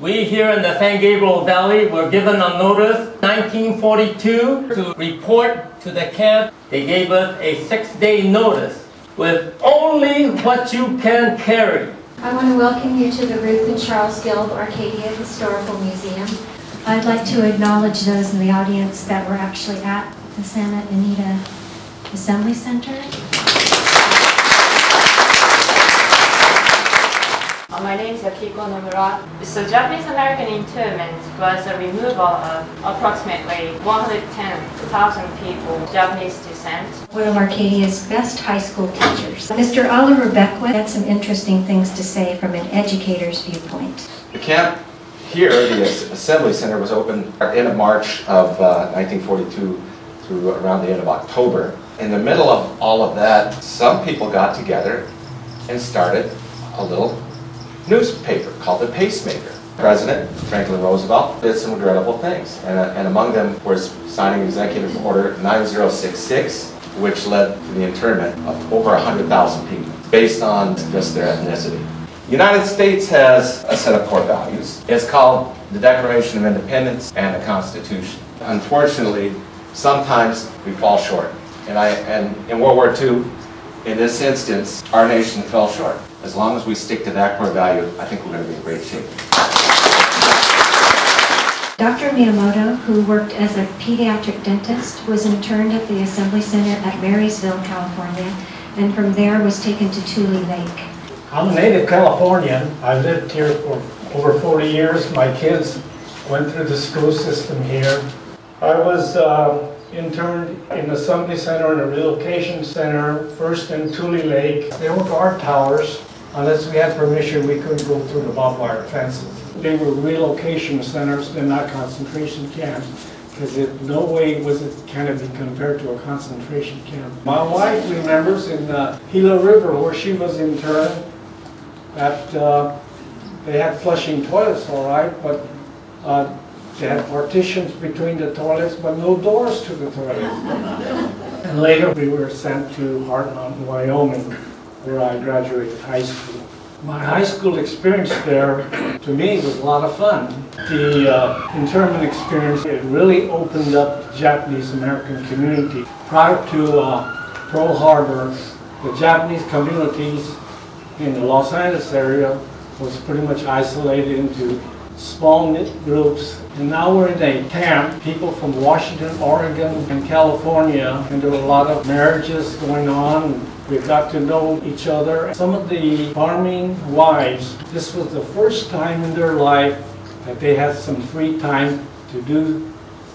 We here in the San Gabriel Valley were given a notice 1942 to report to the camp. They gave us a 6-day notice with only what you can carry. I want to welcome you to the Ruth and Charles Gilb Arcadia Historical Museum. I'd like to acknowledge those in the audience that were actually at the Santa Anita Assembly Center. My name is Akiko Nomura. So Japanese-American internment was a removal of approximately 110,000 people, Japanese descent. One of Arcadia's best high school teachers. Mr. Oliver Evacuees had some interesting things to say from an educator's viewpoint. The camp here, the Assembly Center, was opened at the end of March of 1942 through around the end of October. In the middle of all of that, some people got together and started a little newspaper called the Pacemaker. President Franklin Roosevelt did some regrettable things, and among them was signing Executive Order 9066, which led to the internment of over 100,000 people based on just their ethnicity. The United States has a set of core values. It's called the Declaration of Independence and the Constitution. Unfortunately, sometimes we fall short. And in World War II, in this instance, our nation fell short. As long as we stick to that core value, I think we're going to be in great shape. Dr. Miyamoto, who worked as a pediatric dentist, was interned at the Assembly Center at Marysville, California, and from there was taken to Tule Lake. I'm a native Californian. I lived here for over 40 years. My kids went through the school system here. I was interned in the Assembly Center and a relocation center, first in Tule Lake. They were guard towers. Unless we had permission, we couldn't go through the barbed wire fences. They were relocation centers, they're not concentration camps, because in no way was it kind of be compared to a concentration camp. My wife remembers in the Gila River, where she was interned, that they had flushing toilets, all right, but they had partitions between the toilets, but no doors to the toilets. And later we were sent to Hart Mountain, Wyoming, where I graduated high school. My high school experience there, to me, was a lot of fun. The internment experience, it really opened up the Japanese-American community. Prior to Pearl Harbor, the Japanese communities in the Los Angeles area was pretty much isolated into small knit groups. And now we're in a camp, people from Washington, Oregon, and California, and there were a lot of marriages going on. We got to know each other. Some of the farming wives, this was the first time in their life that they had some free time to do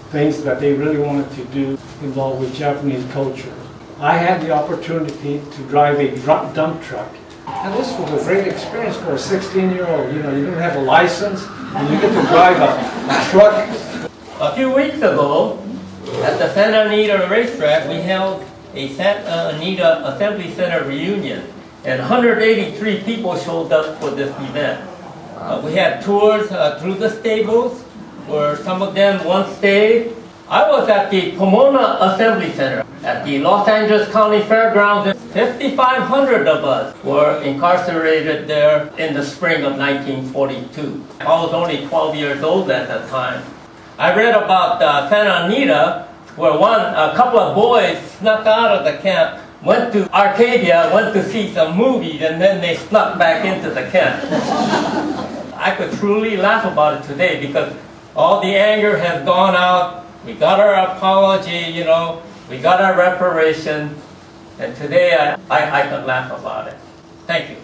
things that they really wanted to do involved with Japanese culture. I had the opportunity to drive a dump truck. And this was a great experience for a 16-year-old. You know, you didn't have a license, and you get to drive a truck. A few weeks ago, at the Santa Anita racetrack, we held a Santa Anita Assembly Center reunion, and 183 people showed up for this event. We had tours through the stables, where some of them once stayed. I was at the Pomona Assembly Center at the Los Angeles County Fairgrounds. 5,500 of us were incarcerated there in the spring of 1942. I was only 12 years old at that time. I read about Santa Anita, where a couple of boys snuck out of the camp, went to Arcadia, went to see some movies, and then they snuck back into the camp. I could truly laugh about it today because all the anger has gone out. We got our apology, you know, we got our reparation, and today I could laugh about it. Thank you.